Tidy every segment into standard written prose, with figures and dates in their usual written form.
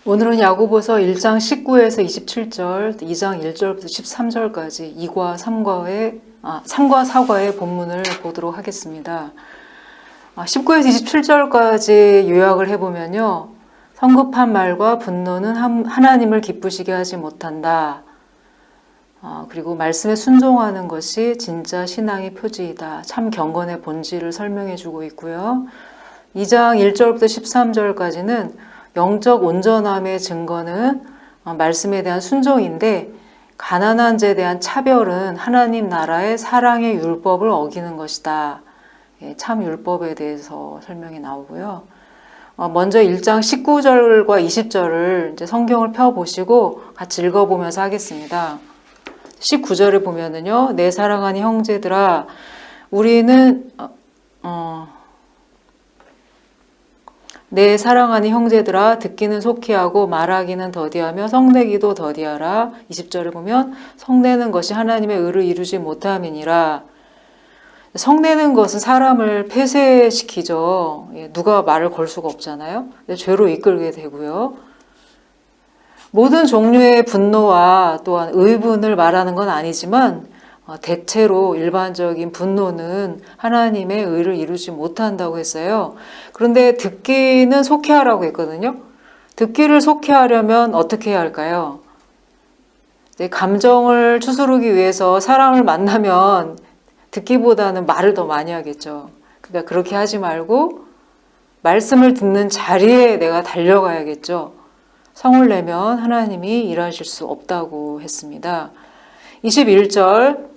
오늘은 야고보서 1장 19에서 27절, 2장 1절부터 13절까지 2과 3과의 3과 4과의 본문을 보도록 하겠습니다. 19에서 27절까지 요약을 해보면요. 성급한 말과 분노는 하나님을 기쁘시게 하지 못한다. 그리고 말씀에 순종하는 것이 진짜 신앙의 표지이다. 참 경건의 본질을 설명해 주고 있고요. 2장 1절부터 13절까지는 영적 온전함의 증거는 말씀에 대한 순종인데 가난한 자에 대한 차별은 하나님 나라의 사랑의 율법을 어기는 것이다. 참 율법에 대해서 설명이 나오고요. 먼저 1장 19절과 20절을 이제 성경을 펴보시고 같이 읽어보면서 하겠습니다. 19절에 보면은요, 내 사랑하는 형제들아, 우리는 내 사랑하는 형제들아, 듣기는 속히 하고 말하기는 더디하며 성내기도 더디하라. 20절에 보면 성내는 것이 하나님의 의를 이루지 못함이니라. 성내는 것은 사람을 폐쇄시키죠. 누가 말을 걸 수가 없잖아요. 죄로 이끌게 되고요. 모든 종류의 분노와 또한 의분을 말하는 건 아니지만 대체로 일반적인 분노는 하나님의 의를 이루지 못한다고 했어요. 그런데 듣기는 속회하라고 했거든요. 듣기를 속회하려면 어떻게 해야 할까요? 감정을 추스르기 위해서 사람을 만나면 듣기보다는 말을 더 많이 하겠죠. 그러니까 그렇게 하지 말고 말씀을 듣는 자리에 내가 달려가야겠죠. 성을 내면 하나님이 일하실 수 없다고 했습니다. 21절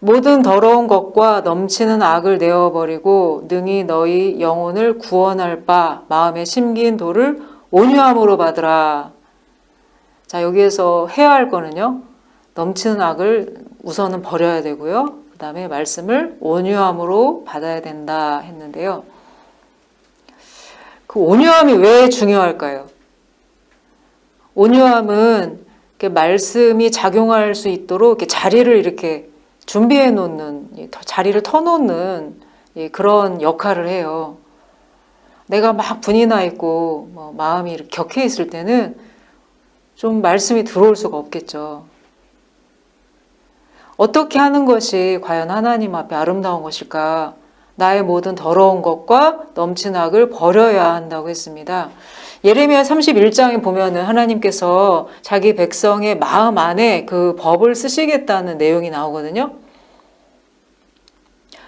모든 더러운 것과 넘치는 악을 내어버리고 능히 너희 영혼을 구원할 바 마음에 심긴 도를 온유함으로 받으라. 자, 여기에서 해야 할 거는요. 넘치는 악을 우선은 버려야 되고요. 그 다음에 말씀을 온유함으로 받아야 된다 했는데요. 그 온유함이 왜 중요할까요? 온유함은 이렇게 말씀이 작용할 수 있도록 이렇게 자리를 이렇게 준비해 놓는, 자리를 터놓는 그런 역할을 해요. 내가 막 분이 나 있고 마음이 이렇게 격해 있을 때는 좀 말씀이 들어올 수가 없겠죠. 어떻게 하는 것이 과연 하나님 앞에 아름다운 것일까? 나의 모든 더러운 것과 넘치는 악을 버려야 한다고 했습니다. 예레미야 31장에 보면은 하나님께서 자기 백성의 마음 안에 그 법을 쓰시겠다는 내용이 나오거든요.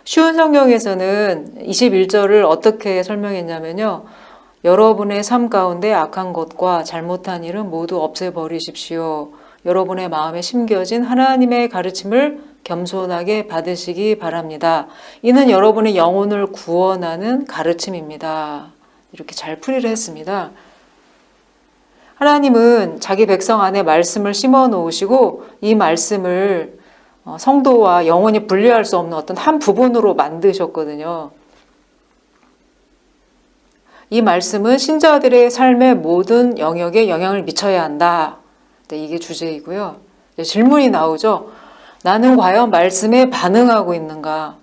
쉬운 성경에서는 21절을 어떻게 설명했냐면요. 여러분의 삶 가운데 악한 것과 잘못한 일은 모두 없애버리십시오. 여러분의 마음에 심겨진 하나님의 가르침을 겸손하게 받으시기 바랍니다. 이는 여러분의 영혼을 구원하는 가르침입니다. 이렇게 잘 풀이를 했습니다. 하나님은 자기 백성 안에 말씀을 심어 놓으시고 이 말씀을 성도와 영혼이 분리할 수 없는 어떤 한 부분으로 만드셨거든요. 이 말씀은 신자들의 삶의 모든 영역에 영향을 미쳐야 한다. 이게 주제이고요. 질문이 나오죠. 나는 과연 말씀에 반응하고 있는가?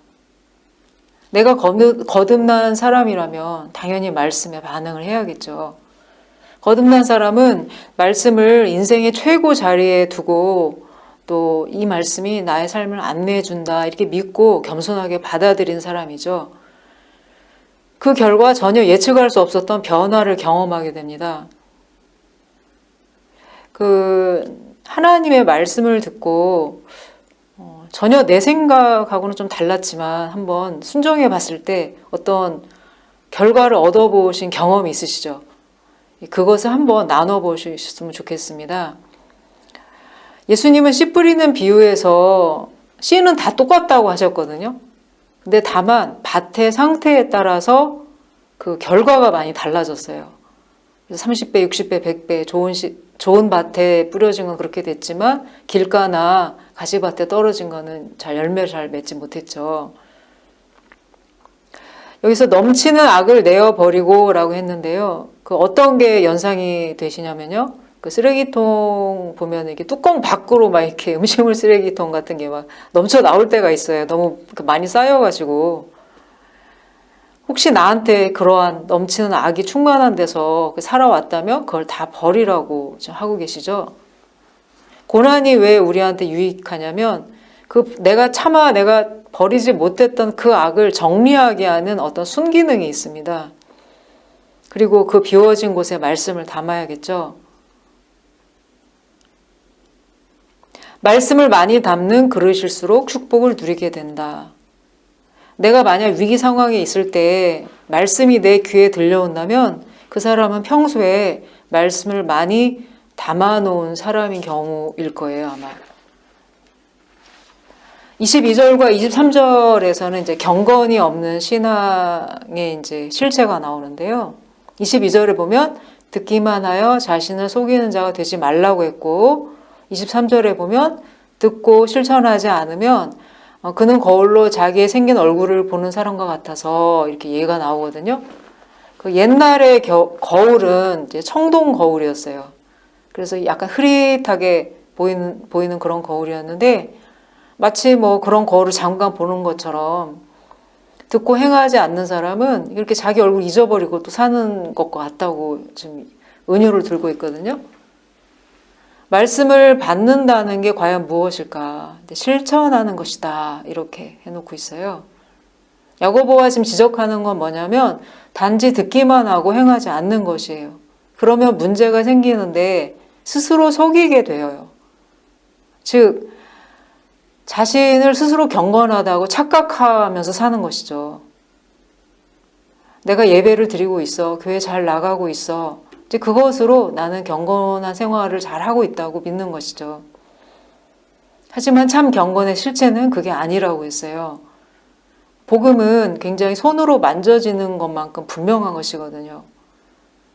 내가 거듭난 사람이라면 당연히 말씀에 반응을 해야겠죠. 거듭난 사람은 말씀을 인생의 최고 자리에 두고 또 이 말씀이 나의 삶을 안내해 준다 이렇게 믿고 겸손하게 받아들인 사람이죠. 그 결과 전혀 예측할 수 없었던 변화를 경험하게 됩니다. 하나님의 말씀을 듣고 전혀 내 생각하고는 좀 달랐지만 한번 순종해 봤을 때 어떤 결과를 얻어보신 경험이 있으시죠? 그것을 한번 나눠보셨으면 좋겠습니다. 예수님은 씨 뿌리는 비유에서 씨는 다 똑같다고 하셨거든요. 근데 다만 밭의 상태에 따라서 그 결과가 많이 달라졌어요. 30배, 60배, 100배 좋은 밭에 뿌려진 건 그렇게 됐지만 길가나 가시밭에 떨어진 거는 열매를 잘 맺지 못했죠. 여기서 넘치는 악을 내어버리고 라고 했는데요. 그 어떤 게 연상이 되시냐면요. 그 쓰레기통 보면 이게 뚜껑 밖으로 막 이렇게 음식물 쓰레기통 같은 게 막 넘쳐 나올 때가 있어요. 너무 많이 쌓여가지고. 혹시 나한테 그러한 넘치는 악이 충만한 데서 살아왔다면 그걸 다 버리라고 지금 하고 계시죠. 고난이 왜 우리한테 유익하냐면 내가 버리지 못했던 그 악을 정리하게 하는 어떤 순기능이 있습니다. 그리고 그 비워진 곳에 말씀을 담아야겠죠. 말씀을 많이 담는 그릇일수록 축복을 누리게 된다. 내가 만약 위기 상황에 있을 때 말씀이 내 귀에 들려온다면 그 사람은 평소에 말씀을 많이 담아놓은 사람인 경우일 거예요, 아마. 22절과 23절에서는 이제 경건이 없는 신앙의 이제 실체가 나오는데요. 22절에 보면 듣기만 하여 자신을 속이는 자가 되지 말라고 했고, 23절에 보면 듣고 실천하지 않으면 그는 거울로 자기의 생긴 얼굴을 보는 사람과 같아서 이렇게 예가 나오거든요. 그 옛날의 거울은 이제 청동 거울이었어요. 그래서 약간 흐릿하게 보이는 그런 거울이었는데 마치 뭐 그런 거울을 잠깐 보는 것처럼 듣고 행하지 않는 사람은 이렇게 자기 얼굴 잊어버리고 또 사는 것과 같다고 지금 은유를 들고 있거든요. 말씀을 받는다는 게 과연 무엇일까? 실천하는 것이다. 이렇게 해놓고 있어요. 야고보가 지금 지적하는 건 뭐냐면 단지 듣기만 하고 행하지 않는 것이에요. 그러면 문제가 생기는데 스스로 속이게 돼요. 즉 자신을 스스로 경건하다고 착각하면서 사는 것이죠. 내가 예배를 드리고 있어. 교회 잘 나가고 있어. 이제 그것으로 나는 경건한 생활을 잘하고 있다고 믿는 것이죠. 하지만 참 경건의 실체는 그게 아니라고 했어요. 복음은 굉장히 손으로 만져지는 것만큼 분명한 것이거든요.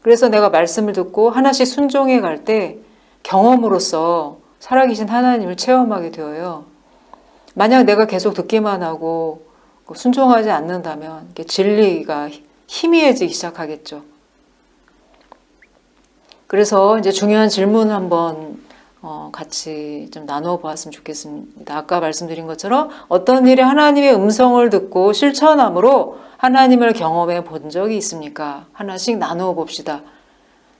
그래서 내가 말씀을 듣고 하나씩 순종해 갈 때 경험으로서 살아계신 하나님을 체험하게 되어요. 만약 내가 계속 듣기만 하고 순종하지 않는다면 진리가 희미해지기 시작하겠죠. 그래서 이제 중요한 질문 한번 같이 좀 나누어 보았으면 좋겠습니다. 아까 말씀드린 것처럼 어떤 일에 하나님의 음성을 듣고 실천함으로 하나님을 경험해 본 적이 있습니까? 하나씩 나누어 봅시다.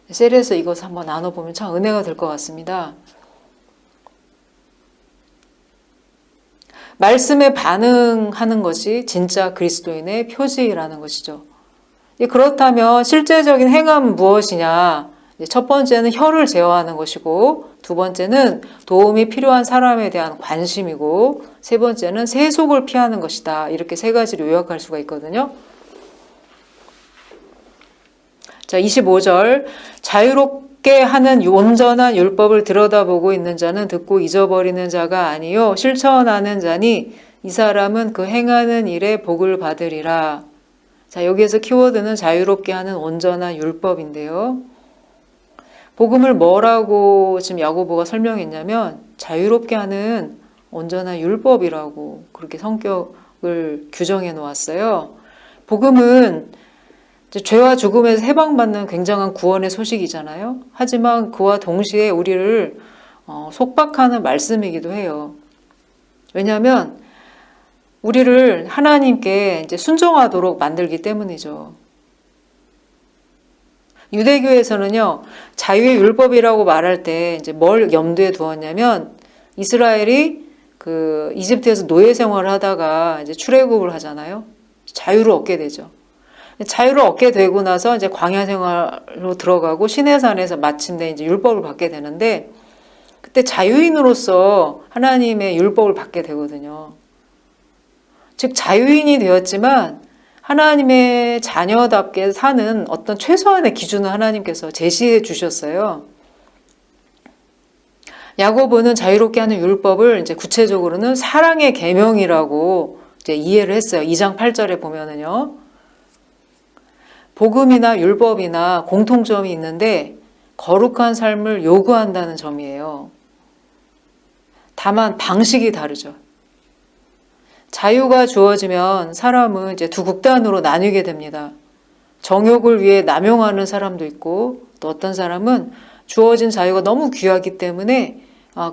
셀에서 이것을 한번 나눠보면 참 은혜가 될 것 같습니다. 말씀에 반응하는 것이 진짜 그리스도인의 표지라는 것이죠. 그렇다면 실제적인 행함은 무엇이냐? 첫 번째는 혀를 제어하는 것이고, 두 번째는 도움이 필요한 사람에 대한 관심이고, 세 번째는 세속을 피하는 것이다. 이렇게 세 가지로 요약할 수가 있거든요. 자, 25절. 자유롭게 하는 온전한 율법을 들여다보고 있는 자는 듣고 잊어버리는 자가 아니요 실천하는 자니 이 사람은 그 행하는 일에 복을 받으리라. 자, 여기에서 키워드는 자유롭게 하는 온전한 율법인데요. 복음을 뭐라고 지금 야고보가 설명했냐면 자유롭게 하는 온전한 율법이라고 그렇게 성격을 규정해 놓았어요. 복음은 죄와 죽음에서 해방받는 굉장한 구원의 소식이잖아요. 하지만 그와 동시에 우리를 속박하는 말씀이기도 해요. 왜냐하면 우리를 하나님께 이제 순종하도록 만들기 때문이죠. 유대교에서는요, 자유의 율법이라고 말할 때 이제 뭘 염두에 두었냐면 이스라엘이 그 이집트에서 노예 생활을 하다가 이제 출애굽을 하잖아요. 자유를 얻게 되죠. 자유를 얻게 되고 나서 이제 광야 생활로 들어가고 시내산에서 마침내 이제 율법을 받게 되는데 그때 자유인으로서 하나님의 율법을 받게 되거든요. 즉 자유인이 되었지만 하나님의 자녀답게 사는 어떤 최소한의 기준을 하나님께서 제시해 주셨어요. 야고보는 자유롭게 하는 율법을 이제 구체적으로는 사랑의 계명이라고 이제 이해를 했어요. 2장 8절에 보면은요. 복음이나 율법이나 공통점이 있는데 거룩한 삶을 요구한다는 점이에요. 다만 방식이 다르죠. 자유가 주어지면 사람은 이제 두 극단으로 나뉘게 됩니다. 정욕을 위해 남용하는 사람도 있고 또 어떤 사람은 주어진 자유가 너무 귀하기 때문에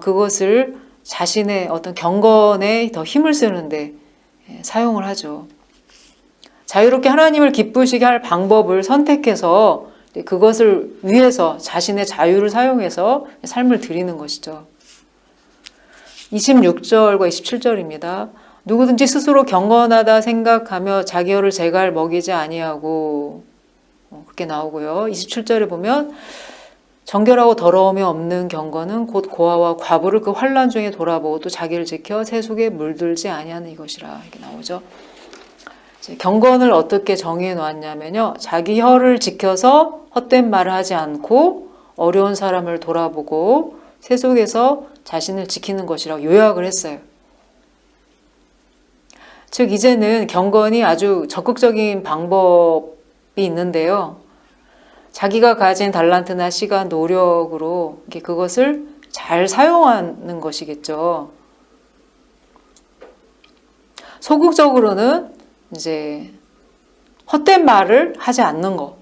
그것을 자신의 어떤 경건에 더 힘을 쓰는데 사용을 하죠. 자유롭게 하나님을 기쁘시게 할 방법을 선택해서 그것을 위해서 자신의 자유를 사용해서 삶을 드리는 것이죠. 26절과 27절입니다. 누구든지 스스로 경건하다 생각하며 자기 혀를 제갈 먹이지 아니하고, 그렇게 나오고요. 27절에 보면 정결하고 더러움이 없는 경건은 곧 고아와 과부를 그 환난 중에 돌아보고 또 자기를 지켜 세속에 물들지 아니하는 이것이라, 이렇게 나오죠. 경건을 어떻게 정의해 놓았냐면요, 자기 혀를 지켜서 헛된 말을 하지 않고 어려운 사람을 돌아보고 세속에서 자신을 지키는 것이라고 요약을 했어요. 즉 이제는 경건이 아주 적극적인 방법이 있는데요, 자기가 가진 달란트나 시간, 노력으로 그것을 잘 사용하는 것이겠죠. 소극적으로는 이제 헛된 말을 하지 않는 것,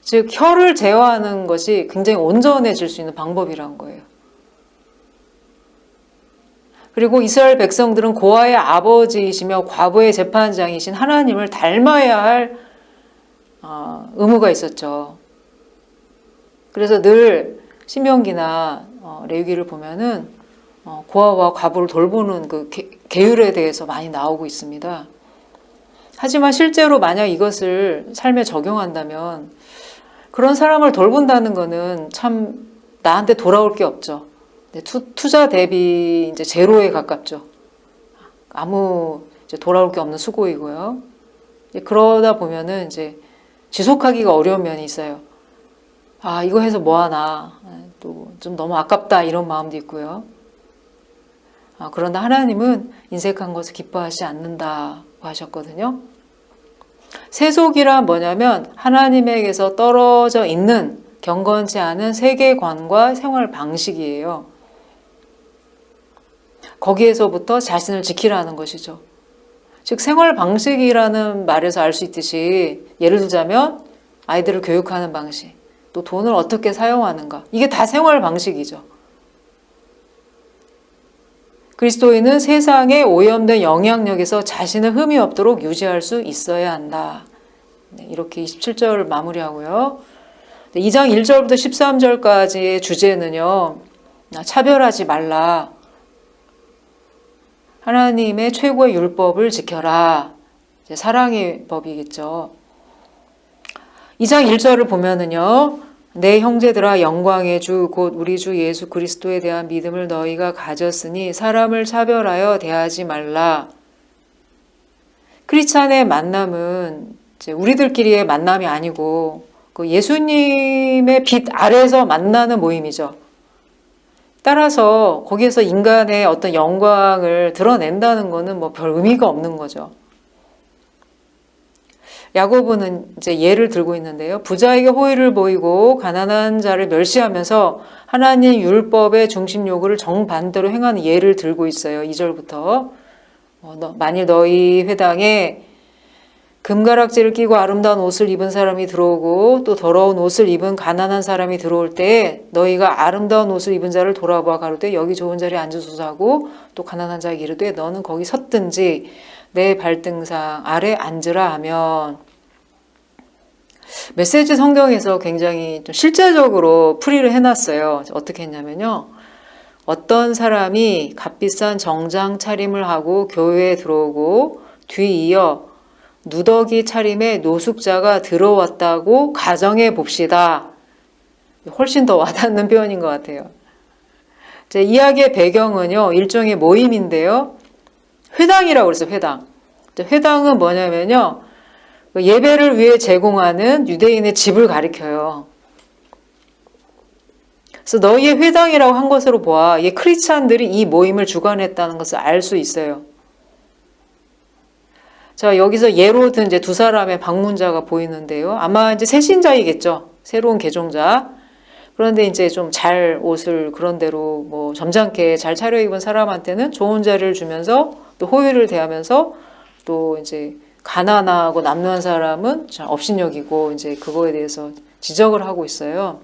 즉 혀를 제어하는 것이 굉장히 온전해질 수 있는 방법이란 거예요. 그리고 이스라엘 백성들은 고아의 아버지이시며 과부의 재판장이신 하나님을 닮아야 할 의무가 있었죠. 그래서 늘 신명기나 레위기를 보면은 고아와 과부를 돌보는 그 계율에 대해서 많이 나오고 있습니다. 하지만 실제로 만약 이것을 삶에 적용한다면 그런 사람을 돌본다는 것은 참 나한테 돌아올 게 없죠. 투자 대비 이제 제로에 가깝죠. 아무 이제 돌아올 게 없는 수고이고요. 그러다 보면은 이제 지속하기가 어려운 면이 있어요. 아, 이거 해서 뭐 하나, 또 좀 너무 아깝다, 이런 마음도 있고요. 그런데 하나님은 인색한 것을 기뻐하지 않는다고 하셨거든요. 세속이란 뭐냐면 하나님에게서 떨어져 있는 경건치 않은 세계관과 생활 방식이에요. 거기에서부터 자신을 지키라는 것이죠. 즉 생활 방식이라는 말에서 알 수 있듯이, 예를 들자면 아이들을 교육하는 방식, 또 돈을 어떻게 사용하는가, 이게 다 생활 방식이죠. 그리스도인은 세상에 오염된 영향력에서 자신을 흠이 없도록 유지할 수 있어야 한다. 이렇게 27절을 마무리하고요. 2장 1절부터 13절까지의 주제는요, 차별하지 말라, 하나님의 최고의 율법을 지켜라, 사랑의 법이겠죠. 2장 1절을 보면은요, 내 형제들아 영광의 주 곧 우리 주 예수 그리스도에 대한 믿음을 너희가 가졌으니 사람을 차별하여 대하지 말라. 크리스찬의 만남은 이제 우리들끼리의 만남이 아니고 그 예수님의 빛 아래서 만나는 모임이죠. 따라서 거기에서 인간의 어떤 영광을 드러낸다는 것은 뭐 별 의미가 없는 거죠. 야고보는 이제 예를 들고 있는데요. 부자에게 호의를 보이고 가난한 자를 멸시하면서 하나님 율법의 중심 요구를 정반대로 행하는 예를 들고 있어요. 2절부터. 만일 너희 회당에 금가락지를 끼고 아름다운 옷을 입은 사람이 들어오고 또 더러운 옷을 입은 가난한 사람이 들어올 때 너희가 아름다운 옷을 입은 자를 돌아보아 가로되 여기 좋은 자리에 앉으소서 하고 또 가난한 자에게 이르되 너는 거기 섰든지 내 발등상 아래 앉으라 하면, 메시지 성경에서 굉장히 좀 실제적으로 풀이를 해놨어요. 어떻게 했냐면요, 어떤 사람이 값비싼 정장 차림을 하고 교회에 들어오고 뒤이어 누더기 차림의 노숙자가 들어왔다고 가정해 봅시다. 훨씬 더 와닿는 표현인 것 같아요. 제 이야기의 배경은요, 일종의 모임인데요. 회당이라고 그랬어요. 회당. 회당은 뭐냐면요, 예배를 위해 제공하는 유대인의 집을 가리켜요. 그래서 너희의 회당이라고 한 것으로 보아 이 크리스찬들이 이 모임을 주관했다는 것을 알 수 있어요. 자, 여기서 예로 든 이제 두 사람의 방문자가 보이는데요. 아마 이제 새신자이겠죠. 새로운 개종자. 그런데 이제 좀 잘 옷을 그런 대로 뭐 점잖게 잘 차려입은 사람한테는 좋은 자리를 주면서 또 호의를 대하면서, 또 이제 가난하고 남루한 사람은 잘 업신여기고 이제 그거에 대해서 지적을 하고 있어요.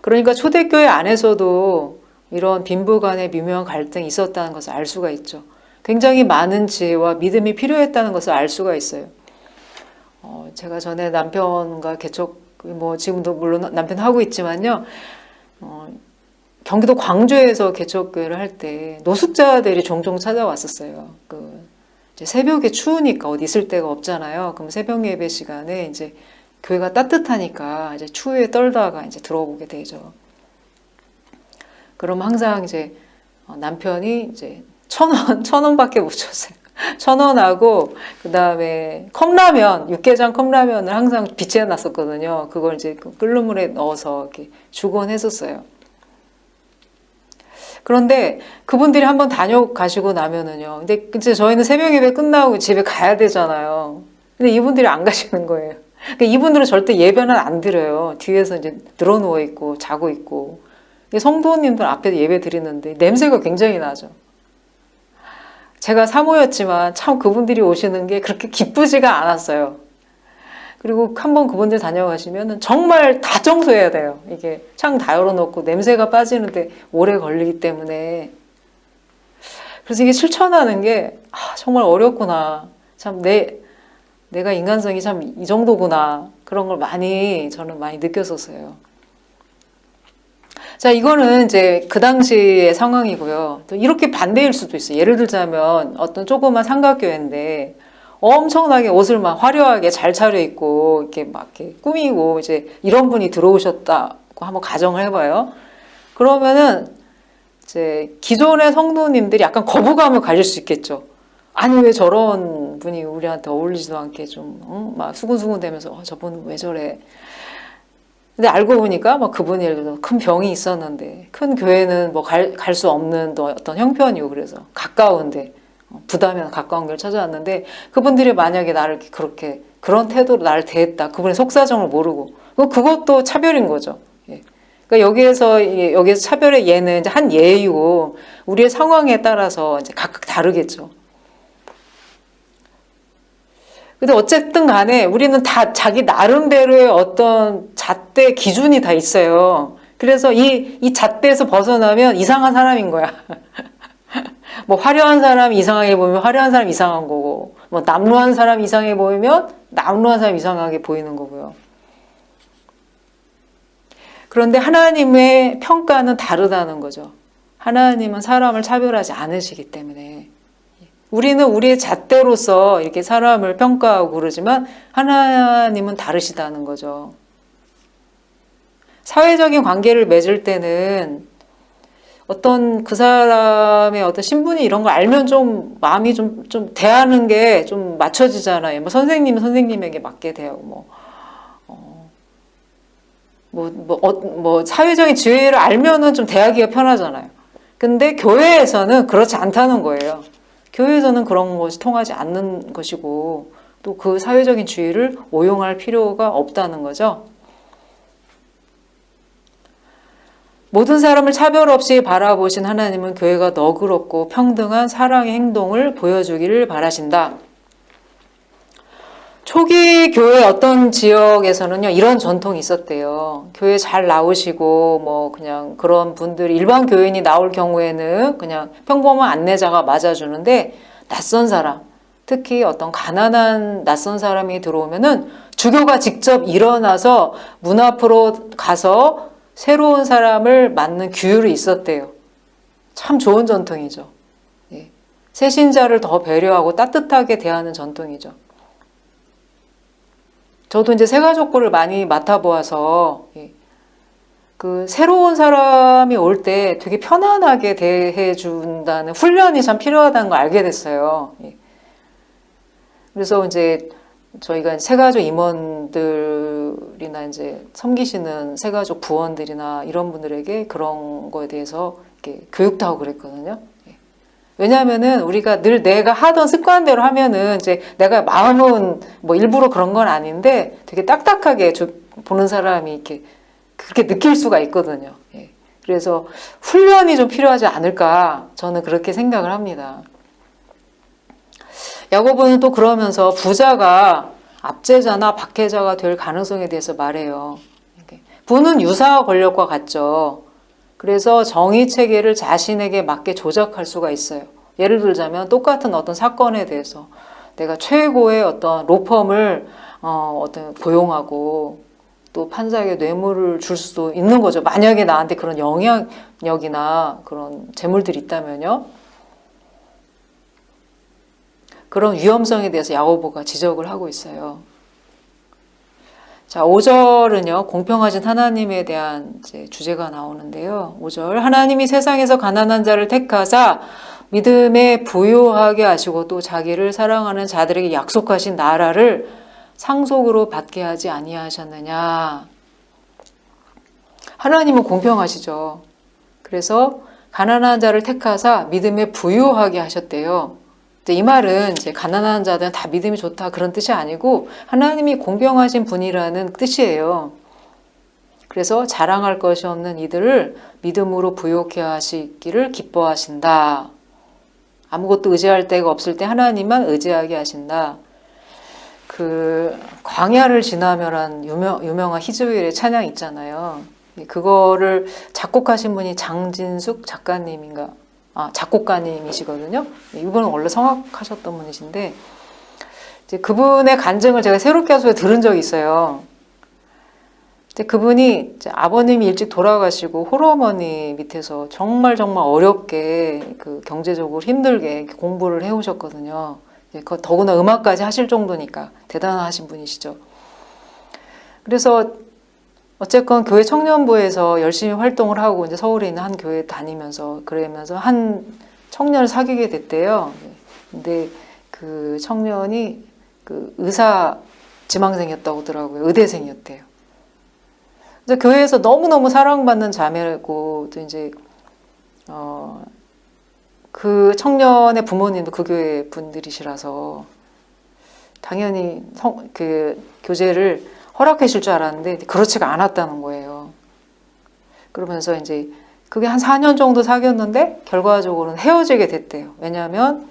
그러니까 초대교회 안에서도 이런 빈부 간의 미묘한 갈등이 있었다는 것을 알 수가 있죠. 굉장히 많은 지혜와 믿음이 필요했다는 것을 알 수가 있어요. 제가 전에 남편과 개척, 지금도 물론 남편 하고 있지만요. 경기도 광주에서 개척교회를 할 때 노숙자들이 종종 찾아왔었어요. 이제 새벽에 추우니까 어디 있을 데가 없잖아요. 그럼 새벽 예배 시간에 이제 교회가 따뜻하니까 이제 추위에 떨다가 이제 들어오게 되죠. 그럼 항상 이제 남편이 이제 1,000원밖에 못 줬어요. 1,000원하고 그 다음에 컵라면, 육개장 컵라면을 항상 비치해 놨었거든요. 그걸 이제 끓는 물에 넣어서 이렇게 주곤 했었어요. 그런데 그분들이 한번 다녀가시고 나면은요. 근데 이제 저희는 새벽 예배 끝나고 집에 가야 되잖아요. 근데 이분들이 안 가시는 거예요. 그러니까 이분들은 절대 예배는 안 드려요. 뒤에서 이제 늘어 누워 있고 자고 있고. 성도님들 앞에 예배 드리는데 냄새가 굉장히 나죠. 제가 사모였지만 참 그분들이 오시는 게 그렇게 기쁘지가 않았어요. 그리고 한번 그분들 다녀가시면 정말 다 청소해야 돼요. 이게 창 다 열어놓고 냄새가 빠지는데 오래 걸리기 때문에. 그래서 이게 실천하는 게 정말 어렵구나. 참 내가 인간성이 참 이 정도구나. 그런 걸 저는 많이 느꼈었어요. 자, 이거는 이제 그 당시의 상황이고요. 또 이렇게 반대일 수도 있어요. 예를 들자면 어떤 조그만 삼각교회인데 엄청나게 옷을 막 화려하게 잘 차려입고 이렇게 막 이렇게 꾸미고 이제 이런 분이 들어오셨다고 한번 가정을 해봐요. 그러면은 이제 기존의 성도님들이 약간 거부감을 가질 수 있겠죠. 아니 왜 저런 분이 우리한테 어울리지도 않게 좀 막 수근수근 대면서 저분 왜 저래. 근데 알고 보니까 막 그분이 예를 들어서 큰 병이 있었는데 큰 교회는 뭐 갈 수 없는 또 어떤 형편이고 그래서 가까운데 부담이나 가까운 걸 찾아왔는데 그분들이 만약에 나를 그렇게 그런 태도로 나를 대했다. 그분의 속사정을 모르고 그것도 차별인 거죠. 예. 그러니까 여기에서 차별의 예는 이제 한 예이고 우리의 상황에 따라서 이제 각각 다르겠죠. 근데 어쨌든 간에 우리는 다 자기 나름대로의 어떤 잣대 기준이 다 있어요. 그래서 이 잣대에서 벗어나면 이상한 사람인 거야. 뭐 화려한 사람이 이상하게 보이면 화려한 사람이 이상한 거고, 뭐 남루한 사람이 이상해 보이면 남루한 사람이 이상하게 보이는 거고요. 그런데 하나님의 평가는 다르다는 거죠. 하나님은 사람을 차별하지 않으시기 때문에. 우리는 우리의 잣대로서 이렇게 사람을 평가하고 그러지만 하나님은 다르시다는 거죠. 사회적인 관계를 맺을 때는 어떤 그 사람의 어떤 신분이 이런 걸 알면 좀 마음이 좀 대하는 게 좀 맞춰지잖아요. 뭐 선생님은 선생님에게 맞게 대하고 뭐 사회적인 지위를 알면은 좀 대하기가 편하잖아요. 근데 교회에서는 그렇지 않다는 거예요. 교회에서는 그런 것이 통하지 않는 것이고 또 그 사회적인 지위를 오용할 필요가 없다는 거죠. 모든 사람을 차별 없이 바라보신 하나님은 교회가 너그럽고 평등한 사랑의 행동을 보여주기를 바라신다. 초기 교회 어떤 지역에서는요, 이런 전통이 있었대요. 교회 잘 나오시고, 뭐, 그냥 그런 분들이 일반 교인이 나올 경우에는 그냥 평범한 안내자가 맞아주는데, 낯선 사람, 특히 어떤 가난한 낯선 사람이 들어오면은 주교가 직접 일어나서 문 앞으로 가서 새로운 사람을 맞는 규율이 있었대요. 참 좋은 전통이죠. 예. 새신자를 더 배려하고 따뜻하게 대하는 전통이죠. 저도 이제 새가족부를 많이 맡아보아서 그 새로운 사람이 올 때 되게 편안하게 대해준다는 훈련이 참 필요하다는 걸 알게 됐어요. 그래서 이제 저희가 새가족 임원들이나 이제 섬기시는 새가족 부원들이나 이런 분들에게 그런 거에 대해서 이렇게 교육도 하고 그랬거든요. 왜냐하면은 우리가 늘 내가 하던 습관대로 하면은 이제 내가 마음은 뭐 일부러 그런 건 아닌데 되게 딱딱하게 보는 사람이 이렇게 그렇게 느낄 수가 있거든요. 그래서 훈련이 좀 필요하지 않을까 저는 그렇게 생각을 합니다. 야고보는 또 그러면서 부자가 압제자나 박해자가 될 가능성에 대해서 말해요. 부는 유사 권력과 같죠. 그래서 정의 체계를 자신에게 맞게 조작할 수가 있어요. 예를 들자면 똑같은 어떤 사건에 대해서 내가 최고의 어떤 로펌을 어떤 고용하고 또 판사에게 뇌물을 줄 수도 있는 거죠. 만약에 나한테 그런 영향력이나 그런 재물들이 있다면요. 그런 위험성에 대해서 야고보가 지적을 하고 있어요. 자, 5절은요, 공평하신 하나님에 대한 이제 주제가 나오는데요. 5절, 하나님이 세상에서 가난한 자를 택하사 믿음에 부요하게 하시고 또 자기를 사랑하는 자들에게 약속하신 나라를 상속으로 받게 하지 아니하셨느냐. 하나님은 공평하시죠. 그래서 가난한 자를 택하사 믿음에 부요하게 하셨대요. 이 말은 이제 가난한 자들은 다 믿음이 좋다 그런 뜻이 아니고 하나님이 공평하신 분이라는 뜻이에요. 그래서 자랑할 것이 없는 이들을 믿음으로 부요케 하시기를 기뻐하신다. 아무것도 의지할 데가 없을 때 하나님만 의지하게 하신다. 그 광야를 지나며란 유명한 히즈웰의 찬양 있잖아요. 그거를 작곡하신 분이 장진숙 작가님인가? 작곡가님이시거든요. 이분은 원래 성악하셨던 분이신데 이제 그분의 간증을 제가 새롭게 하소에 들은 적이 있어요. 이제 그분이 이제 아버님이 일찍 돌아가시고 홀어머니 밑에서 정말 어렵게 그 경제적으로 힘들게 공부를 해오셨거든요. 더구나 음악까지 하실 정도니까 대단하신 분이시죠. 그래서 어쨌건 교회 청년부에서 열심히 활동을 하고 이제 서울에 있는 한 교회에 다니면서 그러면서 한 청년을 사귀게 됐대요. 근데 그 청년이 그 의사 지망생이었다고 하더라고요. 의대생이었대요. 그래서 교회에서 너무너무 사랑받는 자매고 또 이제 그 청년의 부모님도 그 교회 분들이시라서 당연히 그 교제를 허락해 줄 줄 알았는데 그렇지가 않았다는 거예요. 그러면서 이제 그게 한 4년 정도 사귀었는데 결과적으로는 헤어지게 됐대요. 왜냐하면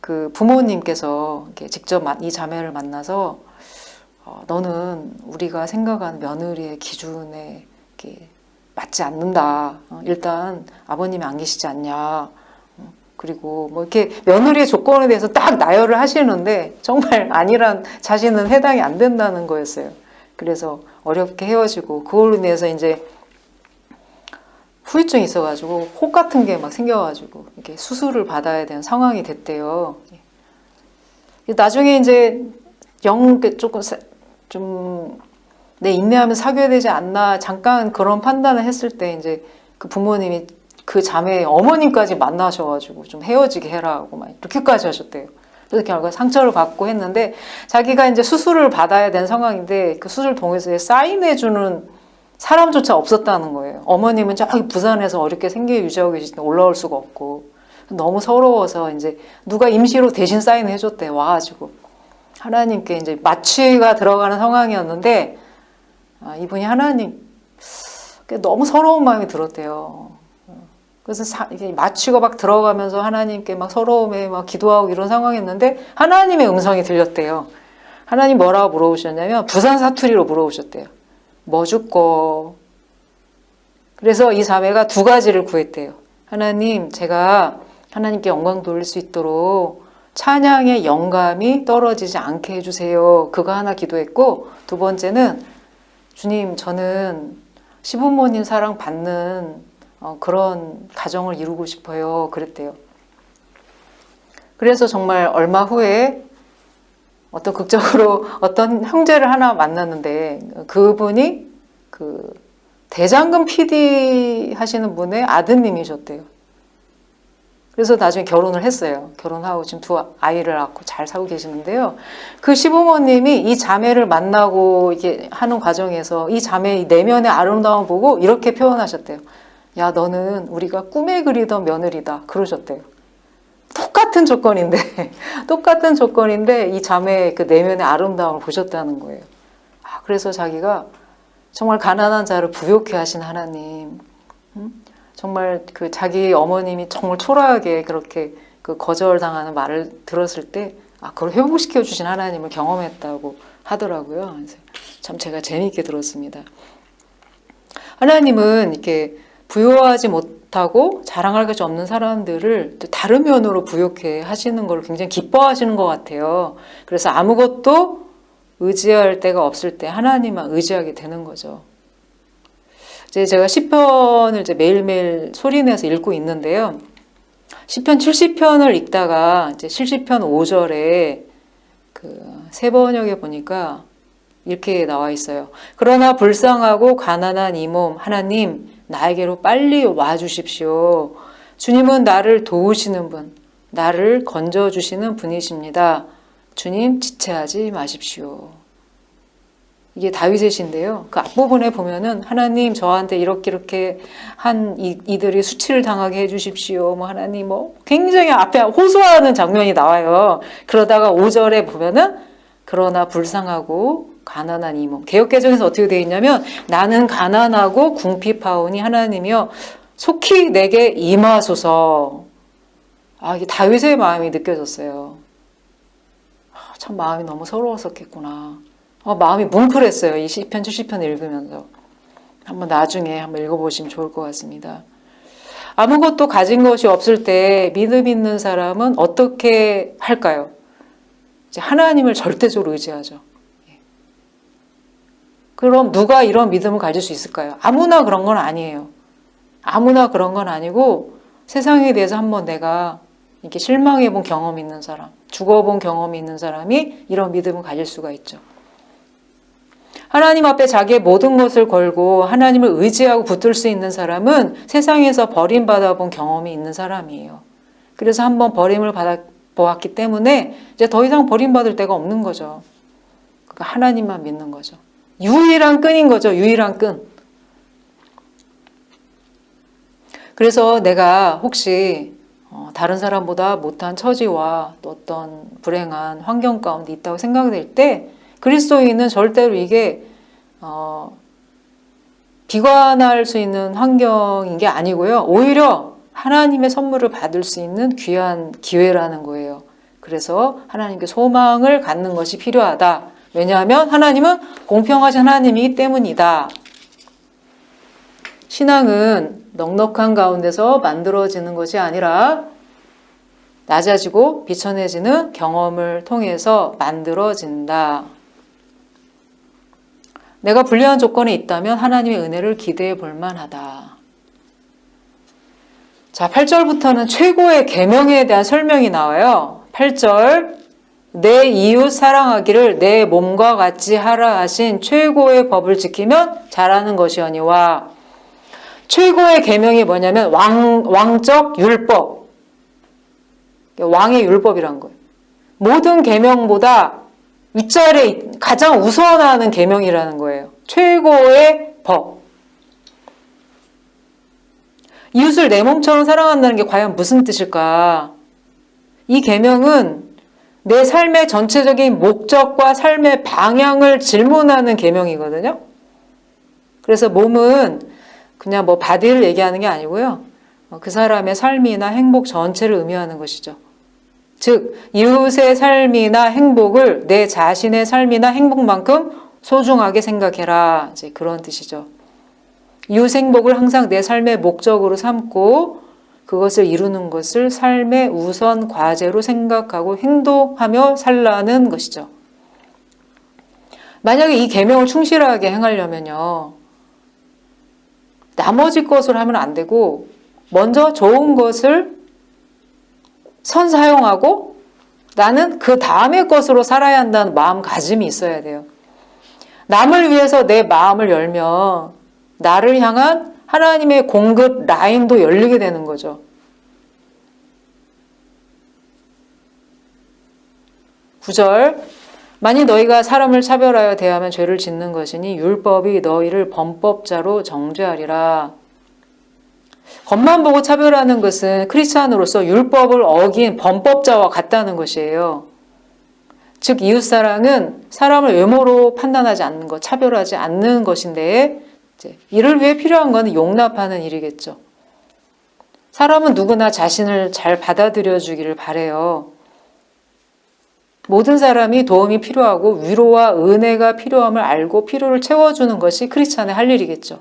그 부모님께서 이렇게 직접 이 자매를 만나서 너는 우리가 생각하는 며느리의 기준에 이렇게 맞지 않는다. 일단 아버님이 안 계시지 않냐. 그리고 뭐 이렇게 며느리의 조건에 대해서 딱 나열을 하시는데 정말 아니란 자신은 해당이 안 된다는 거였어요. 그래서 어렵게 헤어지고 그걸로 인해서 이제 후유증이 있어가지고 혹 같은 게 막 생겨가지고 이렇게 수술을 받아야 되는 상황이 됐대요. 나중에 이제 조금 좀 내 인내하면서 사귀어야 되지 않나 잠깐 그런 판단을 했을 때 이제 그 부모님이 그 자매의 어머님까지 만나셔가지고 좀 헤어지게 해라고 막 이렇게까지 하셨대요. 그래서 결국 상처를 받고 했는데 자기가 이제 수술을 받아야 되는 상황인데 그 수술 동의서에 사인해주는 사람조차 없었다는 거예요. 어머님은 저기 부산에서 어렵게 생계 유지하고 계시는데 올라올 수가 없고 너무 서러워서 이제 누가 임시로 대신 사인해줬대 와가지고 하나님께 이제 마취가 들어가는 상황이었는데 이분이 하나님 너무 서러운 마음이 들었대요. 그래서 이게 마취가 막 들어가면서 하나님께 막 서러움에 막 기도하고 이런 상황이었는데 하나님의 음성이 들렸대요. 하나님 뭐라고 물어보셨냐면 부산 사투리로 물어보셨대요. 뭐 줄거? 그래서 이 자매가 두 가지를 구했대요. 하나님, 제가 하나님께 영광 돌릴 수 있도록 찬양의 영감이 떨어지지 않게 해주세요. 그거 하나 기도했고 두 번째는 주님, 저는 시부모님 사랑 받는 그런 가정을 이루고 싶어요. 그랬대요. 그래서 정말 얼마 후에 어떤 극적으로 어떤 형제를 하나 만났는데 그분이 그 대장금 PD 하시는 분의 아드님이셨대요. 그래서 나중에 결혼을 했어요. 결혼하고 지금 두 아이를 낳고 잘 살고 계시는데요. 그 시부모님이 이 자매를 만나고 이렇게 하는 과정에서 이 자매의 내면의 아름다움을 보고 이렇게 표현하셨대요. 야, 너는 우리가 꿈에 그리던 며느리다. 그러셨대요. 똑같은 조건인데 이 자매의 그 내면의 아름다움을 보셨다는 거예요. 그래서 자기가 정말 가난한 자를 부욕해 하신 하나님, 정말 그 자기 어머님이 정말 초라하게 그렇게 그 거절당하는 말을 들었을 때 그걸 회복시켜 주신 하나님을 경험했다고 하더라고요. 그래서 참 제가 재미있게 들었습니다. 하나님은 이렇게 부요하지 못하고 자랑할 것이 없는 사람들을 또 다른 면으로 부욕해 하시는 걸 굉장히 기뻐하시는 것 같아요. 그래서 아무것도 의지할 데가 없을 때 하나님만 의지하게 되는 거죠. 이제 제가 시편을 이제 매일매일 소리내서 읽고 있는데요. 시편 70편을 읽다가 이제 70편 5절에 그 새 번역에 보니까 이렇게 나와 있어요. 그러나 불쌍하고 가난한 이 몸 하나님 나에게로 빨리 와 주십시오. 주님은 나를 도우시는 분, 나를 건져주시는 분이십니다. 주님 지체하지 마십시오. 이게 다윗의 시인데요. 그 앞부분에 보면은 하나님 저한테 이렇게 한 이들이 수치를 당하게 해주십시오. 뭐 하나님 뭐 굉장히 앞에 호소하는 장면이 나와요. 그러다가 5절에 보면은 그러나 불쌍하고 가난한 이 몸. 개역개정에서 어떻게 되어 있냐면 나는 가난하고 궁핍하오니 하나님이여 속히 내게 임하소서. 이게 다윗의 마음이 느껴졌어요. 참 마음이 너무 서러웠었겠구나. 마음이 뭉클했어요. 이 시편 70편 읽으면서. 한번 나중에 한번 읽어보시면 좋을 것 같습니다. 아무것도 가진 것이 없을 때 믿음 있는 사람은 어떻게 할까요? 이제 하나님을 절대적으로 의지하죠. 그럼 누가 이런 믿음을 가질 수 있을까요? 아무나 그런 건 아니에요. 아무나 그런 건 아니고 세상에 대해서 한번 내가 이렇게 실망해 본 경험이 있는 사람, 죽어본 경험이 있는 사람이 이런 믿음을 가질 수가 있죠. 하나님 앞에 자기의 모든 것을 걸고 하나님을 의지하고 붙들 수 있는 사람은 세상에서 버림받아 본 경험이 있는 사람이에요. 그래서 한번 버림을 받아보았기 때문에 이제 더 이상 버림받을 데가 없는 거죠. 그러니까 하나님만 믿는 거죠. 유일한 끈인 거죠. 유일한 끈. 그래서 내가 혹시 다른 사람보다 못한 처지와 또 어떤 불행한 환경 가운데 있다고 생각될 때 그리스도인은 절대로 이게 비관할 수 있는 환경인 게 아니고요. 오히려 하나님의 선물을 받을 수 있는 귀한 기회라는 거예요. 그래서 하나님께 소망을 갖는 것이 필요하다. 왜냐하면 하나님은 공평하신 하나님이기 때문이다. 신앙은 넉넉한 가운데서 만들어지는 것이 아니라 낮아지고 비천해지는 경험을 통해서 만들어진다. 내가 불리한 조건에 있다면 하나님의 은혜를 기대해 볼 만하다. 자, 8절부터는 최고의 계명에 대한 설명이 나와요. 8절, 내 이웃 사랑하기를 내 몸과 같이 하라 하신 최고의 법을 지키면 잘하는 것이오니와. 최고의 계명이 뭐냐면 왕적 율법, 왕의 율법이란 거예요. 모든 계명보다 윗자리에 가장 우선하는 계명이라는 거예요. 최고의 법. 이웃을 내 몸처럼 사랑한다는 게 과연 무슨 뜻일까? 이 계명은 내 삶의 전체적인 목적과 삶의 방향을 질문하는 계명이거든요. 그래서 몸은 그냥 뭐 바디를 얘기하는 게 아니고요. 그 사람의 삶이나 행복 전체를 의미하는 것이죠. 즉 이웃의 삶이나 행복을 내 자신의 삶이나 행복만큼 소중하게 생각해라. 이제 그런 뜻이죠. 이웃 행복을 항상 내 삶의 목적으로 삼고 그것을 이루는 것을 삶의 우선 과제로 생각하고 행동하며 살라는 것이죠. 만약에 이 계명을 충실하게 행하려면요. 나머지 것을 하면 안 되고 먼저 좋은 것을 선사용하고 나는 그 다음의 것으로 살아야 한다는 마음가짐이 있어야 돼요. 남을 위해서 내 마음을 열면 나를 향한 하나님의 공급 라인도 열리게 되는 거죠. 9절, 만일 너희가 사람을 차별하여 대하면 죄를 짓는 것이니 율법이 너희를 범법자로 정죄하리라. 겉만 보고 차별하는 것은 크리스찬으로서 율법을 어긴 범법자와 같다는 것이에요. 즉 이웃사랑은 사람을 외모로 판단하지 않는 것, 차별하지 않는 것인데 이를 위해 필요한 것은 용납하는 일이겠죠. 사람은 누구나 자신을 잘 받아들여 주기를 바라요. 모든 사람이 도움이 필요하고 위로와 은혜가 필요함을 알고 필요를 채워주는 것이 크리스찬의 할 일이겠죠.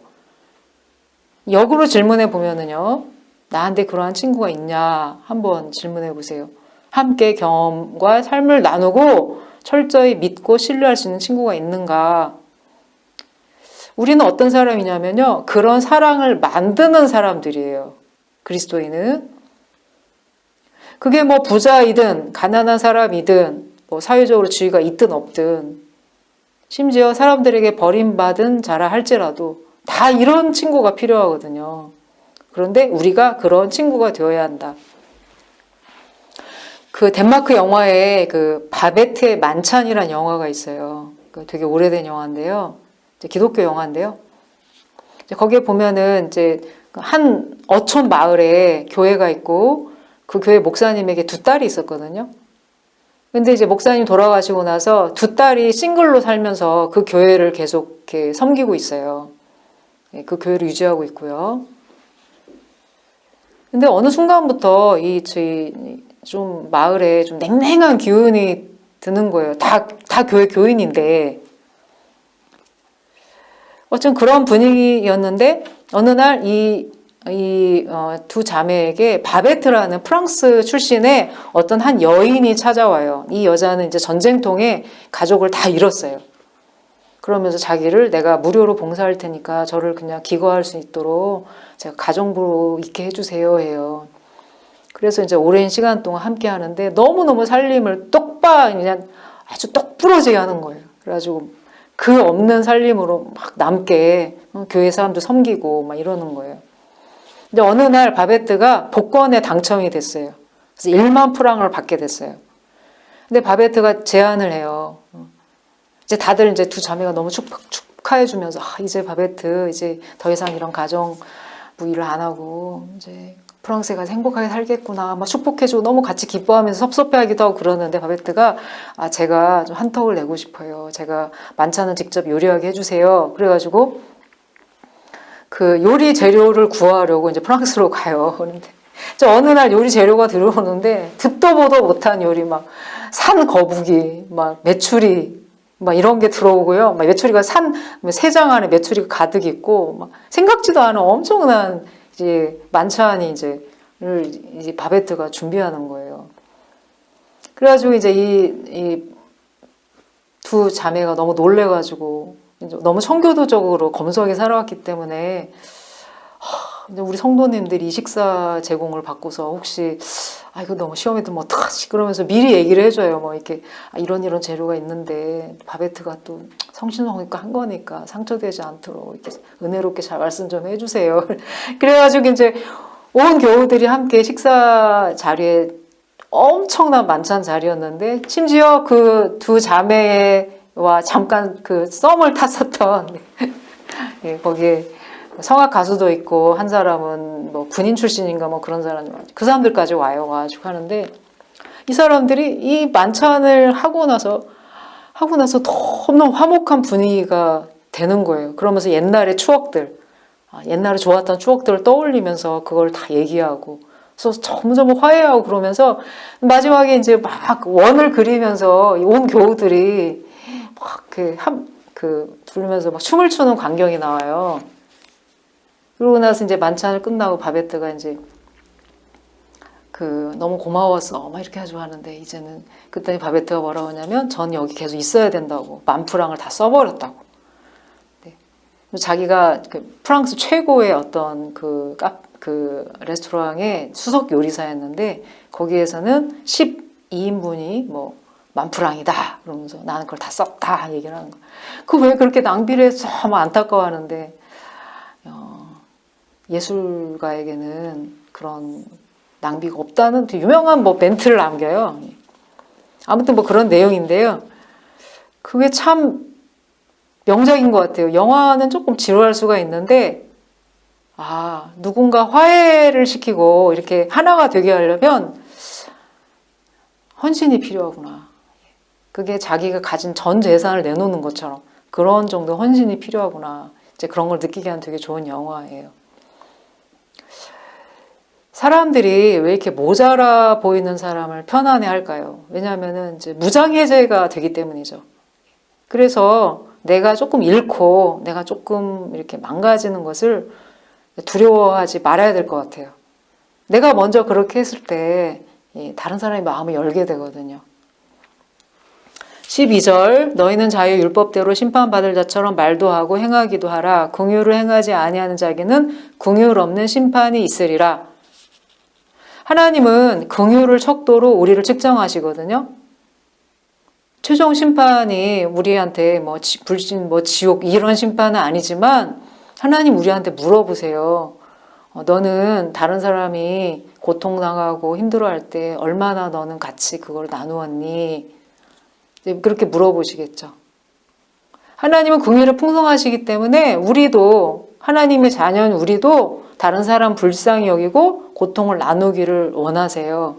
역으로 질문해 보면은요, 나한테 그러한 친구가 있냐 한번 질문해 보세요. 함께 경험과 삶을 나누고 철저히 믿고 신뢰할 수 있는 친구가 있는가? 우리는 어떤 사람이냐면요. 그런 사랑을 만드는 사람들이에요. 그리스도인은. 그게 뭐 부자이든 가난한 사람이든 뭐 사회적으로 지위가 있든 없든 심지어 사람들에게 버림받은 자라 할지라도 다 이런 친구가 필요하거든요. 그런데 우리가 그런 친구가 되어야 한다. 그 덴마크 영화에 그 바베트의 만찬이라는 영화가 있어요. 되게 오래된 영화인데요. 기독교 영화인데요. 거기에 보면은 이제 한 어촌 마을에 교회가 있고 그 교회 목사님에게 두 딸이 있었거든요. 근데 이제 목사님 돌아가시고 나서 두 딸이 싱글로 살면서 그 교회를 계속 이렇게 섬기고 있어요. 그 교회를 유지하고 있고요. 근데 어느 순간부터 좀 마을에 좀 냉랭한 기운이 드는 거예요. 다 교회 교인인데. 어쨌든 그런 분위기였는데 어느 날 두 자매에게 바베트라는 프랑스 출신의 어떤 한 여인이 찾아와요. 이 여자는 이제 전쟁통에 가족을 다 잃었어요. 그러면서 자기를 내가 무료로 봉사할 테니까 저를 그냥 기거할 수 있도록 제가 가정부로 있게 해주세요 해요. 그래서 이제 오랜 시간 동안 함께 하는데 너무너무 살림을 그냥 아주 똑부러지게 하는 거예요. 그래가지고 그 없는 살림으로 막 남게 교회 사람도 섬기고 막 이러는 거예요. 근데 어느 날 바베트가 복권에 당첨이 됐어요. 그래서 1만 프랑을 받게 됐어요. 근데 바베트가 제안을 해요. 이제 다들 이제 두 자매가 너무 축하해주면서 이제 바베트 이제 더 이상 이런 가정 일을 안 하고 이제 프랑스에 가서 행복하게 살겠구나 막 축복해주고 너무 같이 기뻐하면서 섭섭해하기도 하고 그러는데 바베트가 제가 좀 한턱을 내고 싶어요. 제가 만찬은 직접 요리하게 해주세요. 그래가지고 그 요리 재료를 구하려고 이제 프랑스로 가요. 그런데 어느 날 요리 재료가 들어오는데 듣도 보도 못한 요리 막 산 거북이 막 메추리 막 이런 게 들어오고요. 막 메추리가 세 장 안에 메추리가 가득 있고 막 생각지도 않은 엄청난 이제 만찬이 이제 바베트가 준비하는 거예요. 그래가지고 이제 이 두 자매가 너무 놀래가지고 너무 청교도적으로 검소하게 살아왔기 때문에 우리 성도님들이 이 식사 제공을 받고서 혹시 이거 너무 시험에 들면 어떡하지? 그러면서 미리 얘기를 해줘요. 뭐 이렇게 이런 재료가 있는데 바베트가 또 성심성의껏 한 거니까 상처되지 않도록 이렇게 은혜롭게 잘 말씀 좀 해주세요. 그래가지고 이제 온 교우들이 함께 식사 자리에 엄청난 만찬 자리였는데 심지어 그 두 자매와 잠깐 그 썸을 탔었던 거기에 성악 가수도 있고 한 사람은 뭐 군인 출신인가 뭐 그런 사람이 그 사람들까지 와가지고 하는데 이 사람들이 이 만찬을 하고 나서 너무 화목한 분위기가 되는 거예요. 그러면서 옛날의 추억들, 옛날에 좋았던 추억들을 떠올리면서 그걸 다 얘기하고 그래서 점점 화해하고 그러면서 마지막에 이제 막 원을 그리면서 온 교우들이 막 부르면서 막 춤을 추는 광경이 나와요. 그러고 나서 이제 만찬을 끝나고 바베트가 이제 너무 고마웠어 막 이렇게 하죠 하는데 이제는 그때 바베트가 뭐라고 하냐면 전 여기 계속 있어야 된다고 10,000프랑을 다 써버렸다고. 네. 자기가 프랑스 최고의 어떤 그 레스토랑의 수석 요리사였는데 거기에서는 12인분이 뭐 10,000프랑이다 그러면서 나는 그걸 다 썼다 얘기를 하는 거야. 그 왜 그렇게 낭비를 해서 막 안타까워하는데 예술가에게는 그런 낭비가 없다는 유명한 뭐 멘트를 남겨요. 아무튼 뭐 그런 내용인데요. 그게 참 명작인 것 같아요. 영화는 조금 지루할 수가 있는데 누군가 화해를 시키고 이렇게 하나가 되게 하려면 헌신이 필요하구나. 그게 자기가 가진 전 재산을 내놓는 것처럼 그런 정도 헌신이 필요하구나. 이제 그런 걸 느끼게 하는 되게 좋은 영화예요. 사람들이 왜 이렇게 모자라 보이는 사람을 편안해 할까요? 왜냐하면은 이제 무장해제가 되기 때문이죠. 그래서 내가 조금 잃고 내가 조금 이렇게 망가지는 것을 두려워하지 말아야 될 것 같아요. 내가 먼저 그렇게 했을 때 다른 사람이 마음을 열게 되거든요. 12절 너희는 자유 율법대로 심판받을 자처럼 말도 하고 행하기도 하라. 긍휼을 행하지 아니하는 자에게는 긍휼 없는 심판이 있으리라. 하나님은 긍휼을 척도로 우리를 측정하시거든요. 최종 심판이 우리한테 불신, 지옥 이런 심판은 아니지만 하나님 우리한테 물어보세요. 너는 다른 사람이 고통당하고 힘들어할 때 얼마나 너는 같이 그걸 나누었니? 그렇게 물어보시겠죠. 하나님은 긍휼을 풍성하시기 때문에 우리도 하나님의 자녀인 우리도 다른 사람 불쌍히 여기고 고통을 나누기를 원하세요.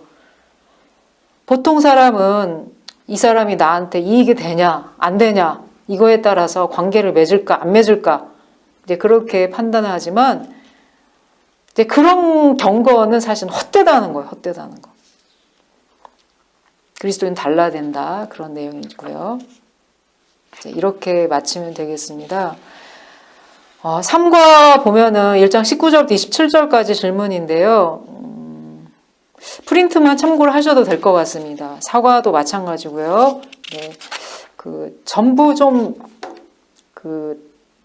보통 사람은 이 사람이 나한테 이익이 되냐 안 되냐 이거에 따라서 관계를 맺을까 안 맺을까 이제 그렇게 판단을 하지만 이제 그런 경거는 사실 헛되다는 거예요. 헛되다는 거. 그리스도인 달라야 된다. 그런 내용이고요. 이제 이렇게 마치면 되겠습니다. 3과 보면은 1장 19절부터 27절까지 질문인데요. 프린트만 참고를 하셔도 될 것 같습니다. 사과도 마찬가지고요. 네, 전부 좀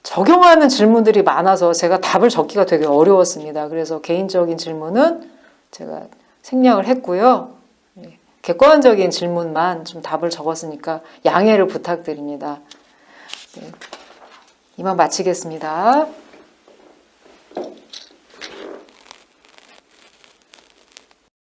적용하는 질문들이 많아서 제가 답을 적기가 되게 어려웠습니다. 그래서 개인적인 질문은 제가 생략을 했고요. 네, 객관적인 질문만 좀 답을 적었으니까 양해를 부탁드립니다. 네, 이만 마치겠습니다.